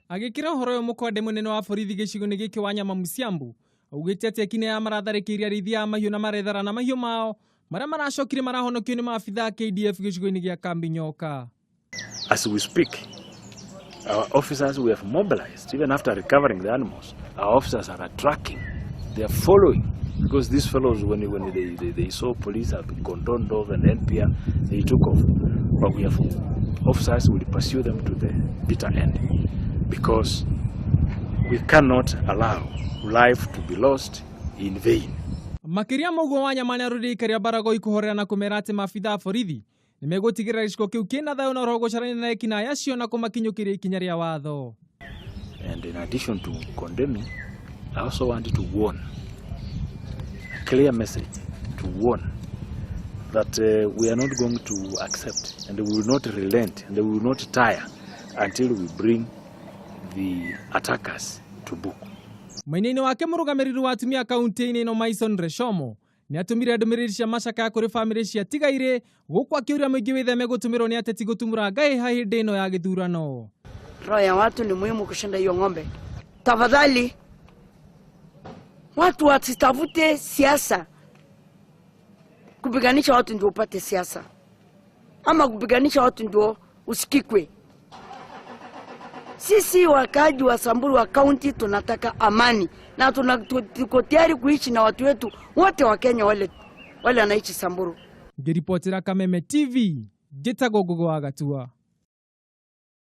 Agikira horo yo mukonde munene wa borithi gicigo-ini giki wa Nyamamu Siambu augite ati ekine ya maratharĩkĩire arĩithia a mahiũ na marethara na mahiũ mao maria maracokire marahonokio ni maabitha KDF gicigo-ini gia Kambi Nyoka. As we speak, our officers we have mobilized. Even after recovering the animals, our officers are tracking. They are following, because these fellows, when they saw police have been condoned off and NPR, they took off. But we have officers will pursue them to the bitter end, because we cannot allow life to be lost in vain. Makiria moguo wa Nyamani arurikaria barago ikuhorera na kumera ati maabitha borithi nimegutigirira giciko kiu kina thayo na rogo carani na ekina yacio na kumakinyukiria ikinya ria watho. And in addition to condemning, I also wanted to warn, a clear message to warn that we are not going to accept, and we will not relent, and we will not tire until we bring the attackers to book. Mainini wake murugamiriri wa atumia kaunti-ini ino Maison Reshomo ni atumire ndumiriri cia macakaya kuri family cia tigaire gukwa kiuria muingi witheme gutumirwo ni ateti gutumura ngai hindi ino ya githurano. Roho ya watu ni muhimu kushinda hiyo ng'ombe. Tafadhali watu wasitafute siasa. Kupiganisha watu ndio upate siasa, ama kupiganisha watu ndio usikikwe. Sisi wakaji wa Samburu wa county tunataka amani, na tuko tayari kuishi na watu wetu wote wa Kenya wale wanaishi Samburu. Ngiripotera Kameme TV, Gitago Gogo Agatua.